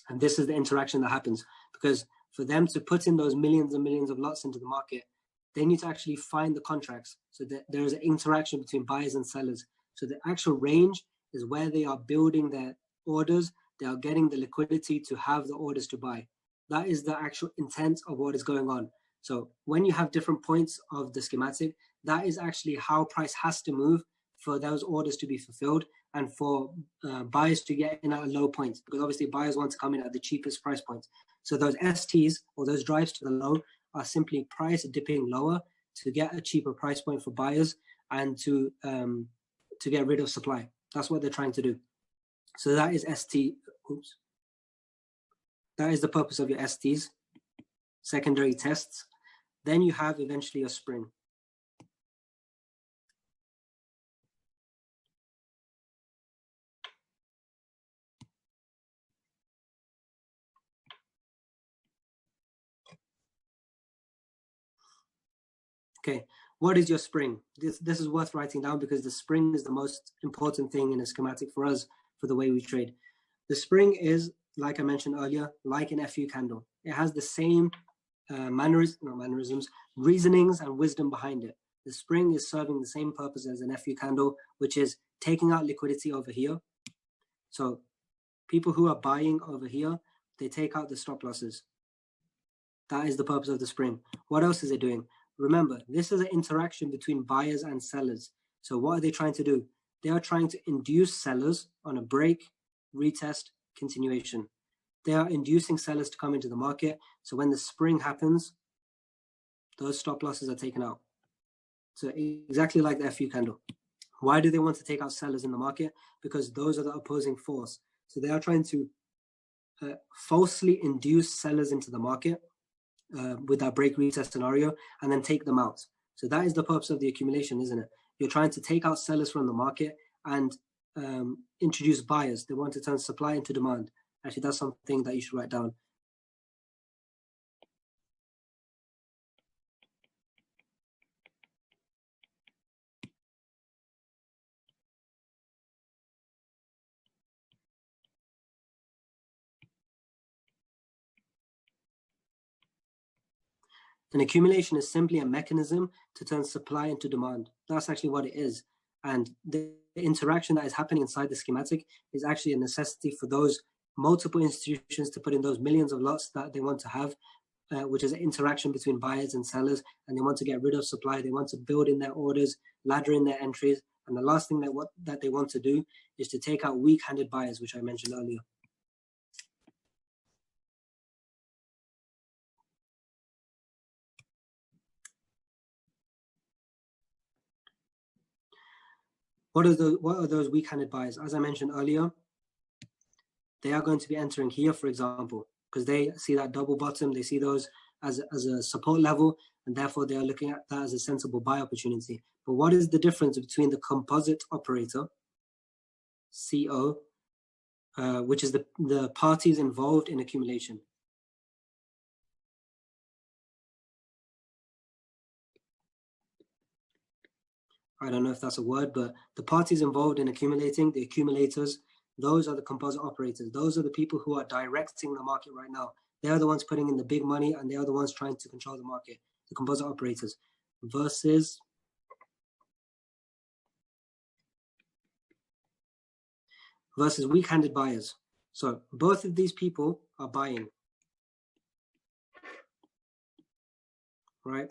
And this is the interaction that happens, because for them to put in those millions and millions of lots into the market, they need to actually find the contracts so that there is an interaction between buyers and sellers. So the actual range is where they are building their orders. They are getting the liquidity to have the orders to buy. That is the actual intent of what is going on. So when you have different points of the schematic, that is actually how price has to move for those orders to be fulfilled and for buyers to get in at a low point, because obviously buyers want to come in at the cheapest price point. So those STs, or those drives to the low, are simply price dipping lower to get a cheaper price point for buyers and to get rid of supply. That's what they're trying to do. So that is ST. Oops. That is the purpose of your STs, secondary tests. Then you have eventually a spring. Okay, what is your spring? This is worth writing down, because the spring is the most important thing in a schematic for us, for the way we trade. The spring is, like I mentioned earlier, like an FU candle. It has the same reasonings and wisdom behind it. The spring is serving the same purpose as an FU candle, which is taking out liquidity over here. So people who are buying over here, they take out the stop losses. That is the purpose of the spring. What else is it doing? Remember, this is an interaction between buyers and sellers. So what are they trying to do? They are trying to induce sellers on a break, retest, continuation. They are inducing sellers to come into the market. So when the spring happens, those stop losses are taken out. So exactly like the FU candle. Why do they want to take out sellers in the market? Because those are the opposing force. So they are trying to falsely induce sellers into the market with that break retest scenario, and then take them out. So that is the purpose of the accumulation, isn't it? You're trying to take out sellers from the market and introduce buyers. They want to turn supply into demand. Actually, that's something that you should write down. An accumulation is simply a mechanism to turn supply into demand. That's actually what it is. And the interaction that is happening inside the schematic is actually a necessity for those multiple institutions to put in those millions of lots that they want to have, which is an interaction between buyers and sellers, and they want to get rid of supply. They want to build in their orders, ladder in their entries. And the last thing that they want to do is to take out weak-handed buyers, which I mentioned earlier. What are those weak-handed buyers? As I mentioned earlier, they are going to be entering here, for example, because they see that double bottom, they see those as a support level, and therefore they are looking at that as a sensible buy opportunity. But what is the difference between the composite operator, CO, which is the parties involved in accumulation? I don't know if that's a word, but the parties involved in accumulating, the accumulators, those are the composite operators. Those are the people who are directing the market right now. They are the ones putting in the big money, and they are the ones trying to control the market, the composite operators, versus weak-handed buyers. So both of these people are buying, right?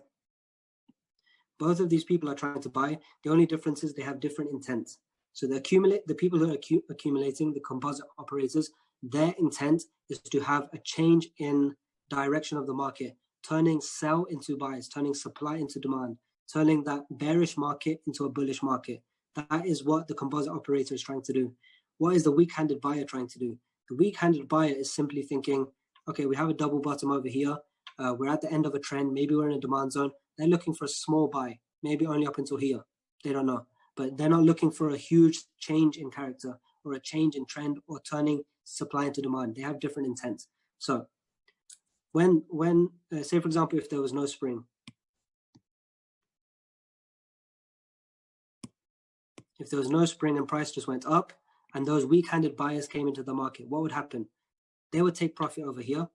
Both of these people are trying to buy. The only difference is they have different intents. So the people who are accumulating, the composite operators, their intent is to have a change in direction of the market, turning sell into buys, turning supply into demand, turning that bearish market into a bullish market. That is what the composite operator is trying to do. What is the weak-handed buyer trying to do? The weak-handed buyer is simply thinking, okay, we have a double bottom over here. We're at the end of a trend. Maybe we're in a demand zone. They're looking for a small buy, maybe only up until here. They don't know. But they're not looking for a huge change in character or a change in trend or turning supply into demand. They have different intents. So when say, for example, if there was no spring, and price just went up and those weak-handed buyers came into the market, what would happen? they would take profit over here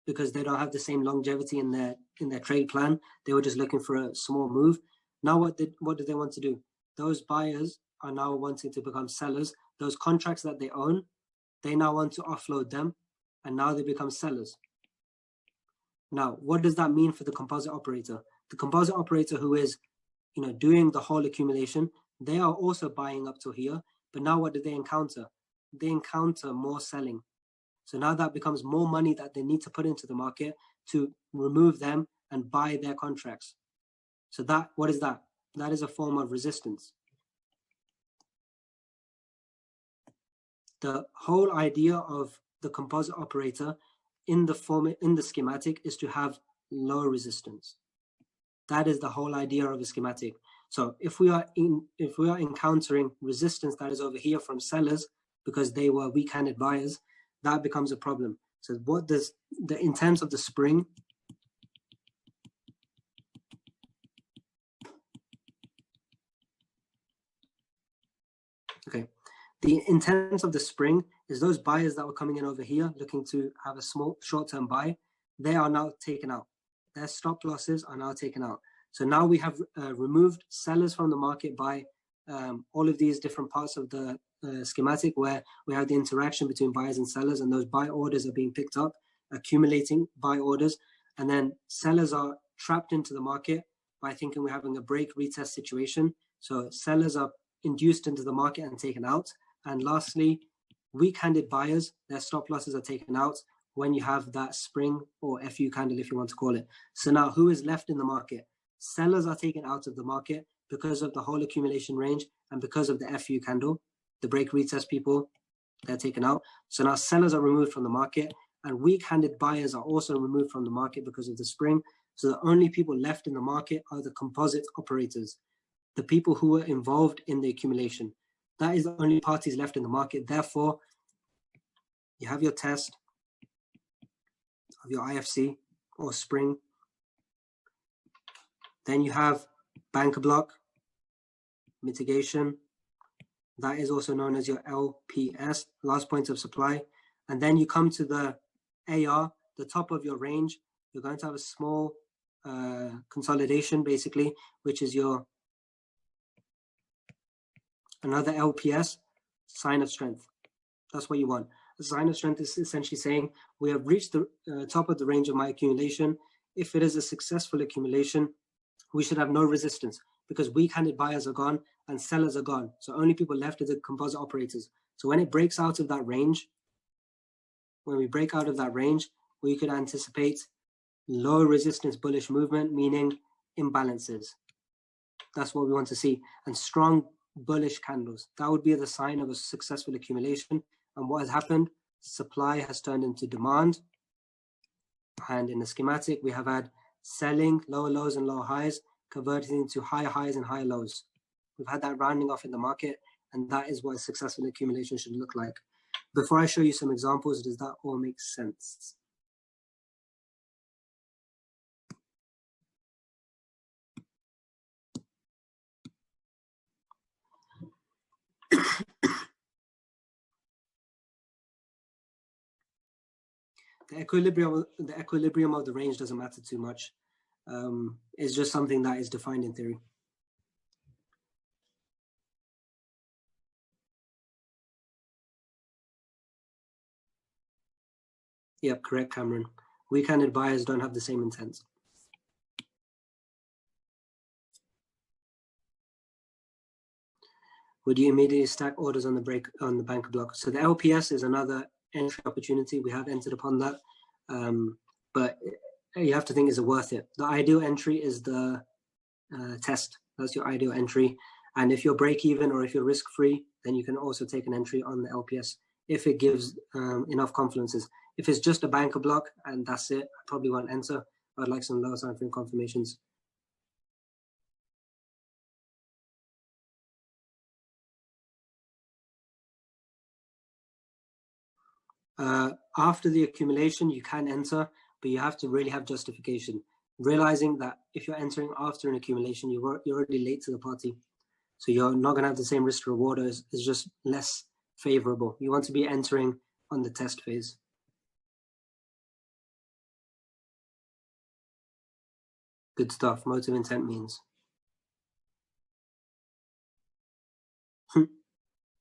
because they don't have the same longevity in their trade plan. They were just looking for a small move. Now what did they want to do? Those buyers are now wanting to become sellers. Those contracts that they own, they now want to offload them, and now they become sellers. Now, what does that mean for the composite operator? The composite operator who is, doing the whole accumulation, they are also buying up to here, but now what do they encounter? They encounter more selling. So now that becomes more money that they need to put into the market to remove them and buy their contracts. So what is that? That is a form of resistance. The whole idea of the composite operator in the schematic is to have low resistance. That is the whole idea of a schematic. So if we are encountering resistance that is over here from sellers because they were weak-handed buyers, that becomes a problem. So what does in terms of the spring, the intent of the spring is those buyers that were coming in over here looking to have a small short-term buy, they are now taken out. Their stop losses are now taken out. So now we have removed sellers from the market by all of these different parts of the schematic where we have the interaction between buyers and sellers, and those buy orders are being picked up, accumulating buy orders, and then sellers are trapped into the market by thinking we're having a break retest situation. So sellers are induced into the market and taken out. And lastly, weak-handed buyers, their stop losses are taken out when you have that spring or FU candle, if you want to call it. So now who is left in the market? Sellers are taken out of the market because of the whole accumulation range and because of the FU candle. The break retest people, they're taken out. So now sellers are removed from the market, and weak-handed buyers are also removed from the market because of the spring. So the only people left in the market are the composite operators, the people who were involved in the accumulation. That is the only parties left in the market. Therefore, you have your test of your IFC or spring. Then you have banker block, mitigation. That is also known as your LPS, last point of supply. And then you come to the AR, the top of your range. You're going to have a small consolidation, basically, which is your another LPS, sign of strength. That's what you want. The sign of strength is essentially saying we have reached the top of the range of my accumulation. If it is a successful accumulation, we should have no resistance because weak-handed buyers are gone and sellers are gone. So only people left are the composite operators. So when it breaks out of that range, when we break out of that range, we could anticipate low resistance bullish movement, meaning imbalances. That's what we want to see. And strong bullish candles. That would be the sign of a successful accumulation. And what has happened? Supply has turned into demand. And in the schematic, we have had selling, lower lows and lower highs, converting into higher highs and higher lows. We've had that rounding off in the market, and that is what a successful accumulation should look like. Before I show you some examples, does that all make sense? The equilibrium of the range doesn't matter too much. It's just something that is defined in theory. Yep, correct, Cameron. Weak-handed buyers don't have the same intent. Would you immediately stack orders on the banker block? So the LPS is another entry opportunity. We have entered upon that, but you have to think, is it worth it? The ideal entry is the test. That's your ideal entry. And if you're break even or if you're risk free, then you can also take an entry on the LPS if it gives enough confluences. If it's just a banker block and that's it, I probably won't enter. I'd like some lower time frame confirmations. After the accumulation, you can enter, but you have to really have justification. Realizing that if you're entering after an accumulation, you're already late to the party. So you're not going to have the same risk to reward. It's just less favorable. You want to be entering on the test phase. Good stuff. Motive intent means.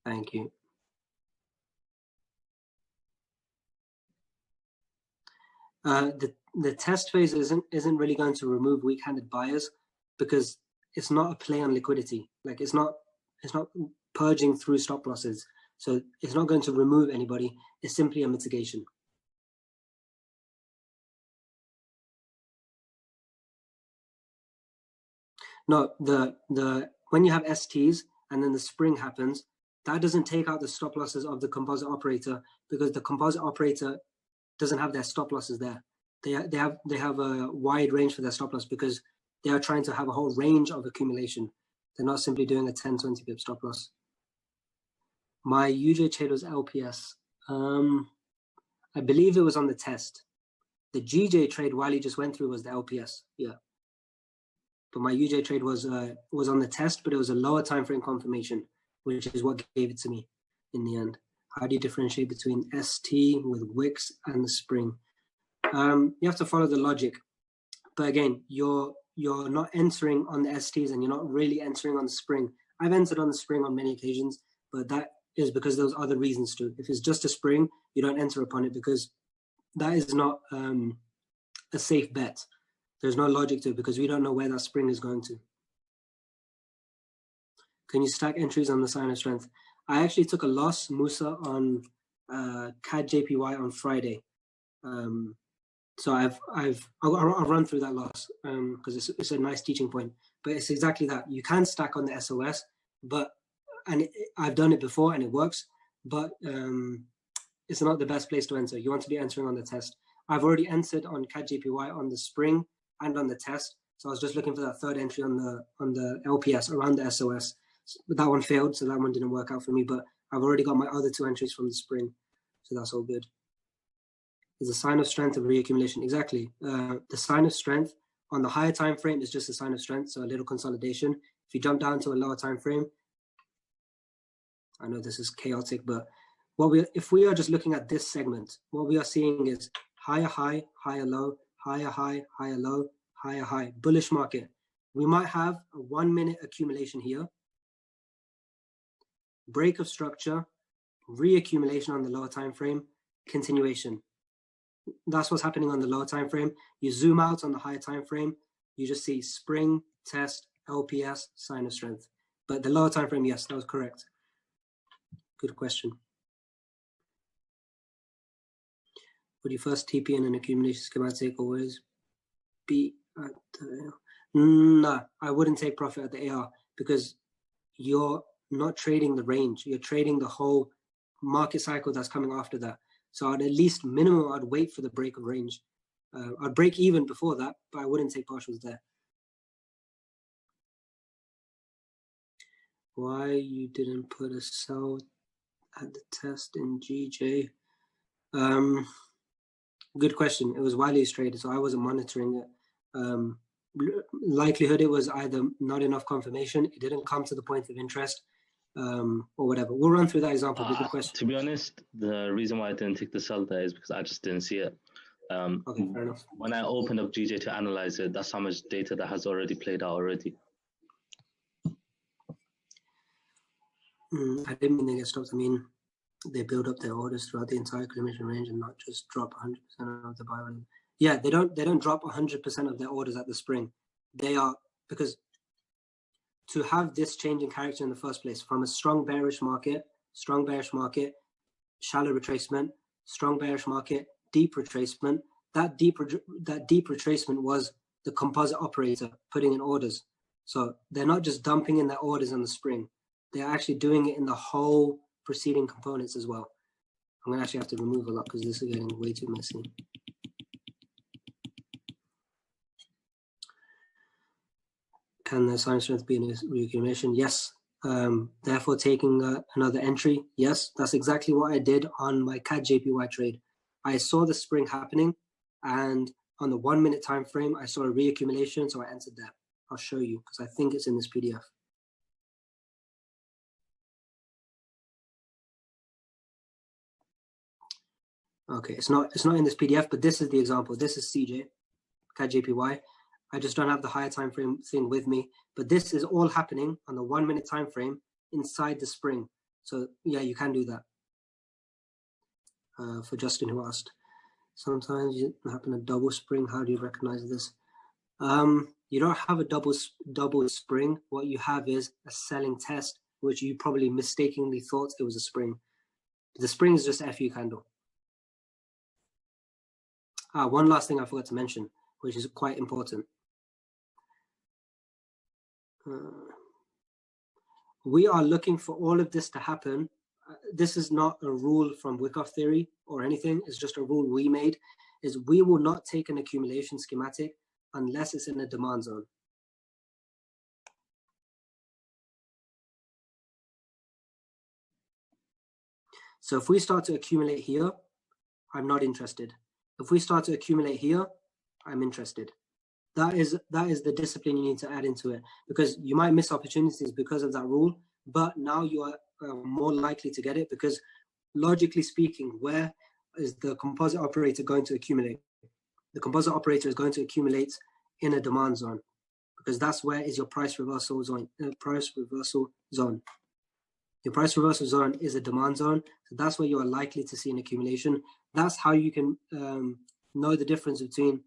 Thank you. The test phase isn't really going to remove weak-handed buyers because it's not a play on liquidity. Like it's not purging through stop losses. So it's not going to remove anybody. It's simply a mitigation. No, the when you have STs and then the spring happens, that doesn't take out the stop losses of the composite operator because the composite operator doesn't have their stop losses there. They have a wide range for their stop loss because they are trying to have a whole range of accumulation. They're not simply doing a 10, 20 pip stop loss. My UJ trade was LPS. I believe it was on the test. The GJ trade Wiley just went through was the LPS. Yeah. But my UJ trade was on the test, but it was a lower time frame confirmation, which is what gave it to me in the end. How do you differentiate between ST with wicks and the spring? You have to follow the logic. But again, you're not entering on the STs and you're not really entering on the spring. I've entered on the spring on many occasions, but that is because there's other reasons to. If it's just a spring, you don't enter upon it because that is not a safe bet. There's no logic to it because we don't know where that spring is going to. Can you stack entries on the sign of strength? I actually took a loss, Musa, on CAD JPY on Friday. So I'll run through that loss because it's a nice teaching point. But it's exactly that. You can stack on the SOS, I've done it before and it works, but it's not the best place to enter. You want to be entering on the test. I've already entered on CAD JPY on the spring and on the test. So I was just looking for that third entry on the LPS around the SOS. But that one failed, so that one didn't work out for me. But I've already got my other two entries from the spring, so that's all good. Is a sign of strength of reaccumulation. Exactly. The sign of strength on the higher time frame is just a sign of strength, so a little consolidation. If you jump down to a lower time frame, I know this is chaotic, but if we are just looking at this segment, what we are seeing is higher high, higher low, higher high, higher low, higher high, bullish market. We might have a 1 minute accumulation here, break of structure, reaccumulation on the lower time frame, continuation. That's what's happening on the lower time frame. You zoom out on the higher time frame, you just see spring, test, LPS, sign of strength. But the lower time frame, yes, that was correct. Good question. Would you first TP in an accumulation schematic always be at the... No, I wouldn't take profit at the AR because you're not trading the range. You're trading the whole market cycle that's coming after that. So I'd at least minimum, I'd wait for the break of range. I'd break even before that, but I wouldn't take partials there. Why you didn't put a sell at the test in GJ? Good question. It was Wiley's trade, so I wasn't monitoring it. Likelihood it was either not enough confirmation, it didn't come to the point of interest, or whatever. We'll run through that example. Good question. To be honest, the reason why I didn't take the sell there is because I just didn't see it. Okay, fair enough. When I opened up GJ to analyze it, that's how much data that has already played out already. I didn't mean they get stopped. I mean, they build up their orders throughout the entire commission range and not just drop 100% of the buy. Yeah, they don't drop 100% of their orders at the spring. They are, because to have this change in character in the first place, from a strong bearish market, shallow retracement, strong bearish market, deep retracement, that deep retracement was the composite operator putting in orders. So they're not just dumping in their orders on the spring. They're actually doing it in the whole preceding components as well. I'm going to actually have to remove a lot because this is getting way too messy. Can the sign of strength be in a reaccumulation? Yes. Therefore, taking another entry. Yes, that's exactly what I did on my CAD JPY trade. I saw the spring happening, and on the 1 minute time frame, I saw a reaccumulation, so I entered that. I'll show you because I think it's in this PDF. Okay, it's not in this PDF, but this is the example. This is CJ, CAD JPY. I just don't have the higher time frame thing with me, but this is all happening on the 1 minute time frame inside the spring. So yeah, you can do that. For Justin, who asked, sometimes you happen a double spring. How do you recognize this? You don't have a double spring. What you have is a selling test, which you probably mistakenly thought it was a spring. The spring is just FU candle. One last thing I forgot to mention, which is quite important. We are looking for all of this to happen. This is not a rule from Wycoff theory or anything. It's just a rule we made, is we will not take an accumulation schematic unless it's in a demand zone. So if we start to accumulate here, I'm not interested. If we start to accumulate here, I'm interested. That is the discipline you need to add into it, because you might miss opportunities because of that rule, but now you are more likely to get it, because logically speaking, where is the composite operator going to accumulate? The composite operator is going to accumulate in a demand zone, because that's where is your price reversal zone. Your price reversal zone is a demand zone, so that's where you are likely to see an accumulation. That's how you can know the difference between,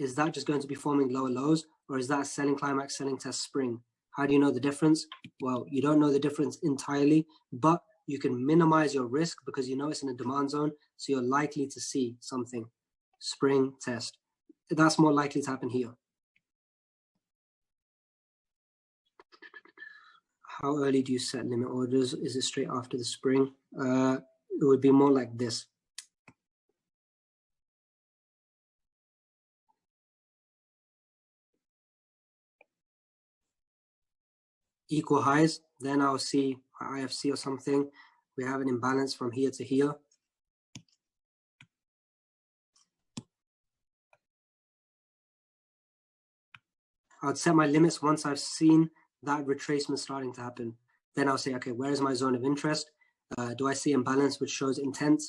is that just going to be forming lower lows, or is that a selling climax, selling test spring? How do you know the difference? Well, you don't know the difference entirely, but you can minimize your risk because you know it's in a demand zone, so you're likely to see something. Spring test. That's more likely to happen here. How early do you set limit orders? Is it straight after the spring? It would be more like this. Equal highs, then I'll see IFC or something. We have an imbalance from here to here. I'd set my limits once I've seen that retracement starting to happen. Then I'll say, okay, where is my zone of interest? Do I see imbalance which shows intent?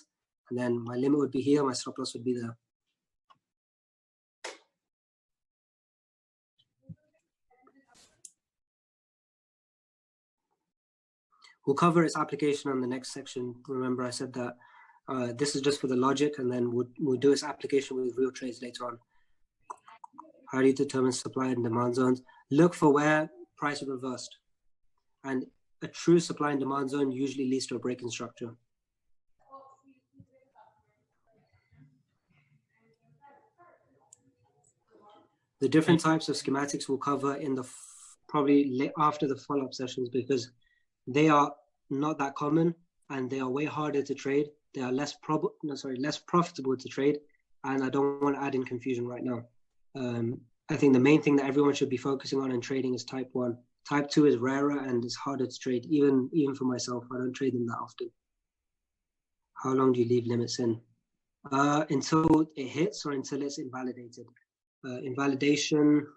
And then my limit would be here, my stop loss would be there. We'll cover its application on the next section. Remember, I said that this is just for the logic, and then we'll do its application with real trades later on. How do you determine supply and demand zones? Look for where price is reversed. And a true supply and demand zone usually leads to a break in structure. The different types of schematics we'll cover in the probably after the follow-up sessions, because they are not that common and they are way harder to trade. They are less profitable to trade, and I don't want to add in confusion right now. I think the main thing that everyone should be focusing on in trading is type 1. Type 2 is rarer and it's harder to trade, even for myself. I don't trade them that often. How long do you leave limits in? Until it hits or until it's invalidated. Invalidation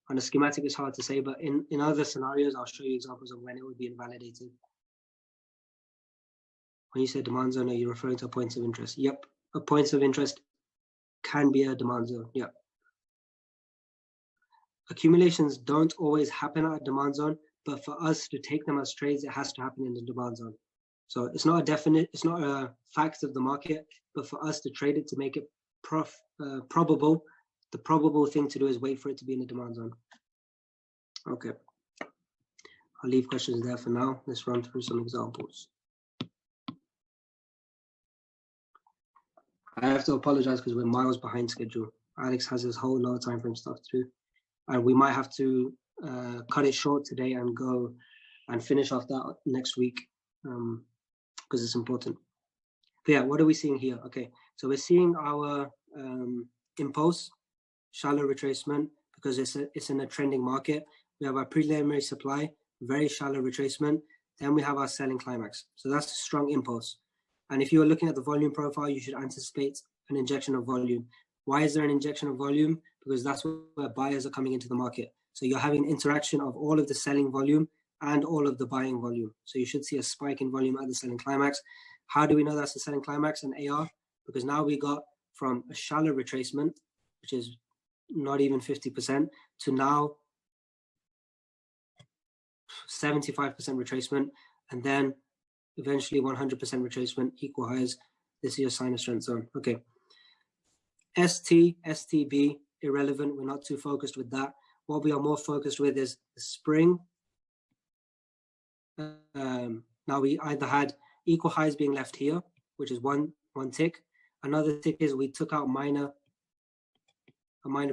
on a schematic is hard to say, but in other scenarios, I'll show you examples of when it would be invalidated. When you say demand zone, are you referring to a points of interest? Yep, a points of interest can be a demand zone, yep. Accumulations don't always happen at a demand zone, but for us to take them as trades, it has to happen in the demand zone. So it's not a definite, it's not a fact of the market, but for us to trade it to make it probable, the probable thing to do is wait for it to be in the demand zone. Okay, I'll leave questions there for now. Let's run through some examples. I have to apologize because we're miles behind schedule. Alex has his whole lower time frame stuff to do. And we might have to cut it short today and go and finish off that next week because it's important. But yeah, what are we seeing here? Okay, so we're seeing our impulse, shallow retracement, because it's in a trending market. We have our preliminary supply, very shallow retracement. Then we have our selling climax. So that's a strong impulse. And if you're looking at the volume profile, you should anticipate an injection of volume. Why is there an injection of volume? Because that's where buyers are coming into the market. So you're having interaction of all of the selling volume and all of the buying volume. So you should see a spike in volume at the selling climax. How do we know that's the selling climax and AR? Because now we got from a shallow retracement, which is not even 50%, to now 75% retracement, and then eventually 100% retracement, equal highs. This is your sinus strength zone. Okay. ST, STB, irrelevant. We're not too focused with that. What we are more focused with is the spring. Now we either had equal highs being left here, which is one tick. Another tick is we took out a minor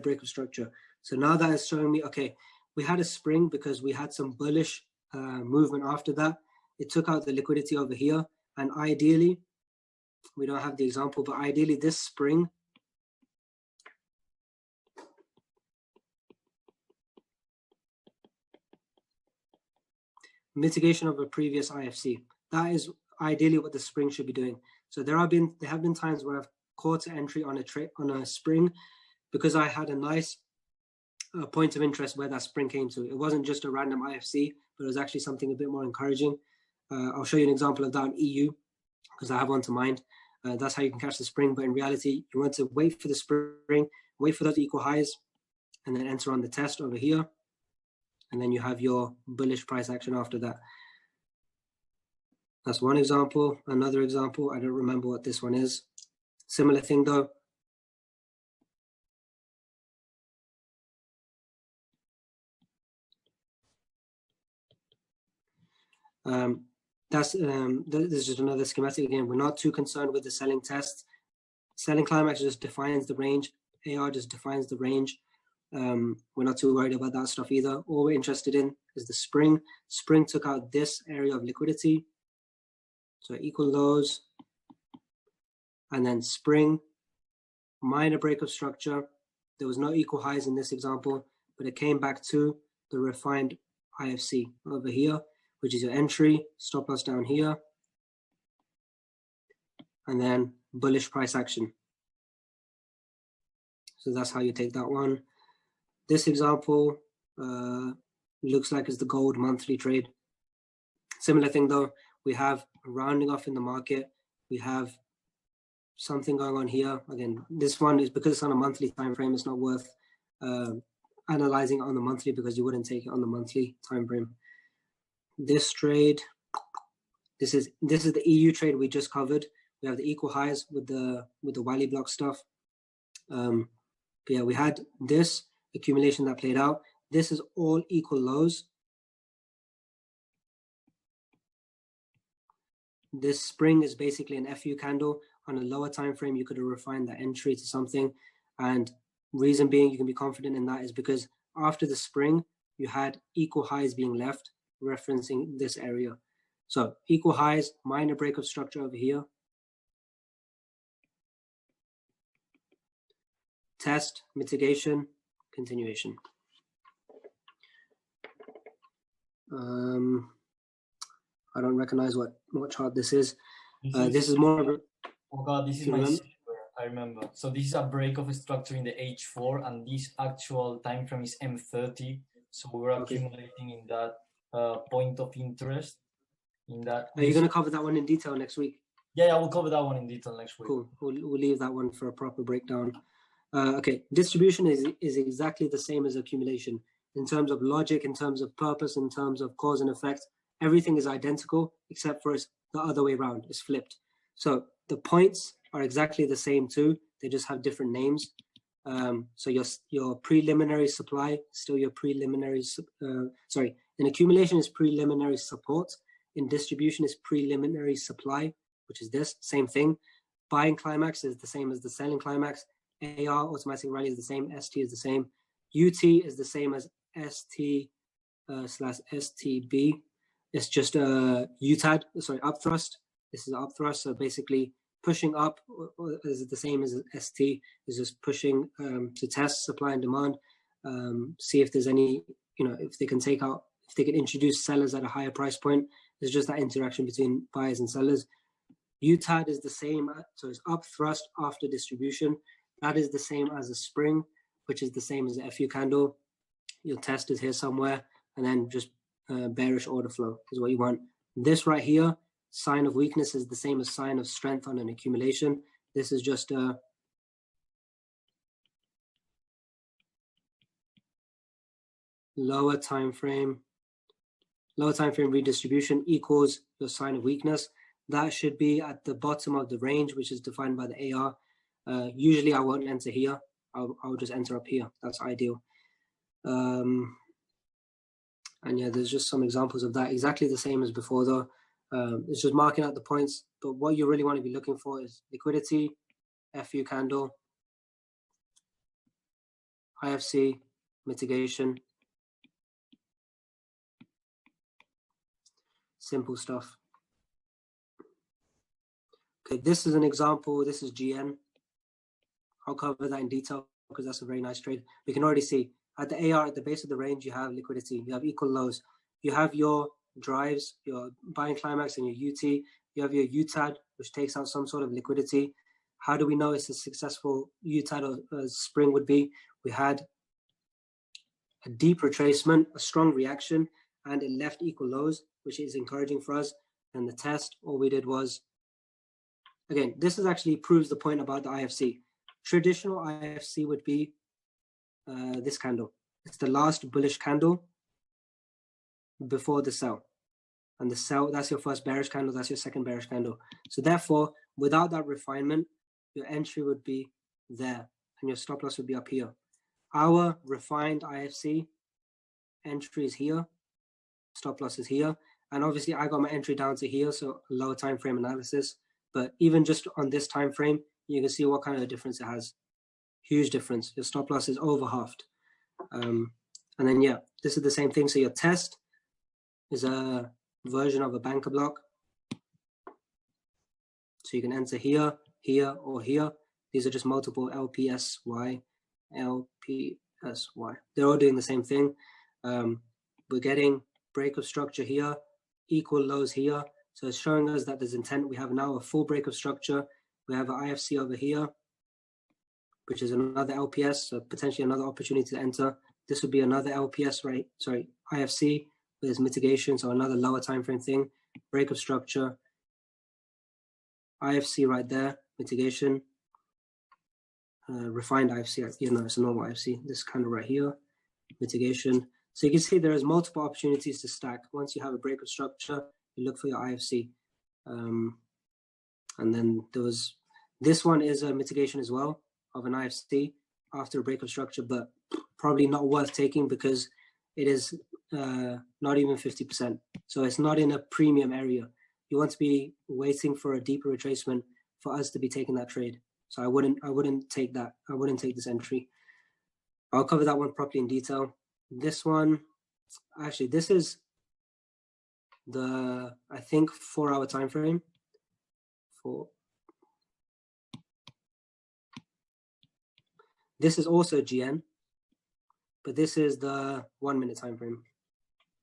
break of structure. So now that is showing me, okay, we had a spring because we had some bullish movement after that. It took out the liquidity over here. And ideally, we don't have the example, but ideally this spring mitigation of a previous IFC. That is ideally what the spring should be doing. So there have been times where I've caught an entry on a spring because I had a nice point of interest where that spring came to. It wasn't just a random IFC, but it was actually something a bit more encouraging. I'll show you an example of that in EU because I have one to mind. That's how you can catch the spring. But in reality, you want to wait for the spring, wait for those equal highs, and then enter on the test over here. And then you have your bullish price action after that. That's one example. Another example, I don't remember what this one is. Similar thing though. This is just another schematic again. We're not too concerned with the selling test. Selling climax just defines the range. AR just defines the range. We're not too worried about that stuff either. All we're interested in is the spring. Spring took out this area of liquidity. So equal lows. And then spring, minor break of structure. There was no equal highs in this example, but it came back to the refined IFC over here, which is your entry, stop loss down here, and then bullish price action. So that's how you take that one. This example looks like it's the gold monthly trade. Similar thing though, we have a rounding off in the market. We have something going on here. Again, this one is because it's on a monthly time frame, it's not worth analyzing it on the monthly because you wouldn't take it on the monthly time frame. This trade, this is the EU trade we just covered. We have the equal highs with the Wally block stuff. But yeah, we had this accumulation that played out. This is all equal lows. This spring is basically an FU candle. On a lower time frame, you could have refined that entry to something. And reason being you can be confident in that is because after the spring, you had equal highs being left, referencing this area. So equal highs, minor break of structure over here. Test, mitigation, continuation. I don't recognize what chart this is. This is more of a... Oh God, this is my silver, I remember. So this is a break of structure in the H4, and this actual time frame is M30. So we're accumulating in that point of interest. In that. Are you going to cover that one in detail next week? Yeah, we'll cover that one in detail next week. Cool. We'll leave that one for a proper breakdown. Okay, distribution is exactly the same as accumulation in terms of logic, in terms of purpose, in terms of cause and effect. Everything is identical except for it's the other way around. It's flipped. So the points are exactly the same too. They just have different names. So your preliminary supply, still your preliminary. In accumulation is preliminary support. In distribution is preliminary supply, which is this same thing. Buying climax is the same as the selling climax. AR, automatic rally, is the same. ST is the same. UT is the same as ST / STB. It's just UTAD, up thrust. This is up thrust. So basically pushing up is the same as ST, is just pushing to test supply and demand, see if there's any, if they can introduce sellers at a higher price point. There's just that interaction between buyers and sellers. UTAD is the same. So it's up thrust after distribution. That is the same as a spring, which is the same as the FU candle. Your test is here somewhere, and then just bearish order flow is what you want. This right here, sign of weakness is the same as sign of strength on an accumulation. This is just a lower time frame redistribution equals your sign of weakness. That should be at the bottom of the range, which is defined by the AR. Usually I won't enter here. I'll just enter up here. That's ideal. And yeah, there's just some examples of that. Exactly the same as before though. It's just marking out the points. But what you really want to be looking for is liquidity, FU candle, IFC, mitigation. Simple stuff. Okay, this is an example. This is GN. I'll cover that in detail because that's a very nice trade. We can already see at the AR, at the base of the range, you have liquidity. You have equal lows. You have your drives, your buying climax and your UT. You have your UTAD, which takes out some sort of liquidity. How do we know it's a successful UTAD or spring would be? We had a deep retracement, a strong reaction, and it left equal lows, which is encouraging for us. And the test, all we did was, again, this is actually proves the point about the IFC. Traditional IFC would be this candle. It's the last bullish candle before the sell. And the sell, that's your first bearish candle, that's your second bearish candle. So therefore, without that refinement, your entry would be there and your stop loss would be up here. Our refined IFC entry is here, stop loss is here. And obviously I got my entry down to here, so lower time frame analysis. But even just on this time frame, you can see what kind of difference it has. Huge difference. Your stop loss is over halved. And then yeah, this is the same thing. So your test is a version of a banker block. So you can enter here, here, or here. These are just multiple LPSY, LPSY. They're all doing the same thing. We're getting break of structure here, equal lows here. So it's showing us that there's intent. We have now a full break of structure. We have an IFC over here, which is another LPS, so potentially another opportunity to enter. This would be another LPS, right? Sorry, IFC with mitigation, so another lower time frame thing. Break of structure, IFC right there, mitigation, refined IFC. You know, it's a normal IFC. This kind of right here, mitigation. So you can see there is multiple opportunities to stack. Once you have a break of structure, you look for your IFC. And then there was, this one is a mitigation as well of an IFC after a break of structure, but probably not worth taking because it is not even 50%. So it's not in a premium area. You want to be waiting for a deeper retracement for us to be taking that trade. So I wouldn't take that. I wouldn't take this entry. I'll cover that one properly in detail. This one, actually, this is the, I think, 4-hour time frame. This is also GN, but this is the 1 minute time frame.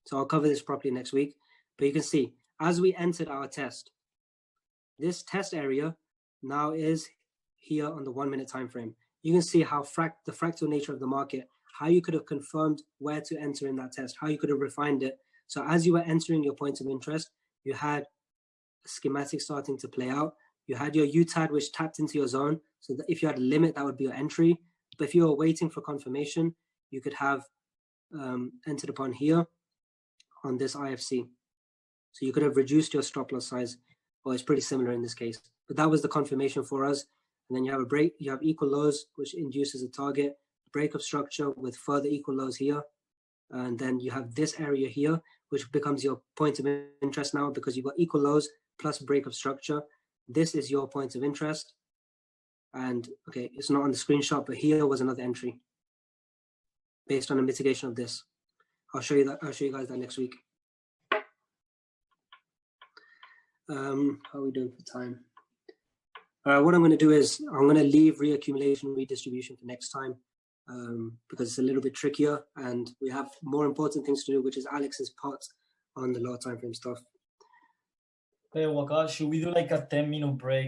So I'll cover this properly next week. But you can see, as we entered our test, this test area now is here on the 1 minute time frame. You can see how the fractal nature of the market, how you could have confirmed where to enter in that test, how you could have refined it. So as you were entering your points of interest, you had a schematic starting to play out. You had your UTAD, which tapped into your zone. So that if you had a limit, that would be your entry. But if you were waiting for confirmation, you could have entered upon here on this IFC. So you could have reduced your stop loss size, or it's pretty similar in this case. But that was the confirmation for us. And then you have a break, you have equal lows, which induces a target, break of structure with further equal lows here. And then you have this area here, which becomes your point of interest now because you've got equal lows plus break of structure. This is your point of interest. And okay, it's not on the screenshot, but here was another entry based on a mitigation of this. I'll show you that. I'll show you guys that next week. How are we doing for time? What I'm going to do is I'm going to leave reaccumulation, redistribution for next time because it's a little bit trickier and we have more important things to do, which is Alex's part on the lower time frame stuff. Okay, Waqar, should we do like a 10-minute break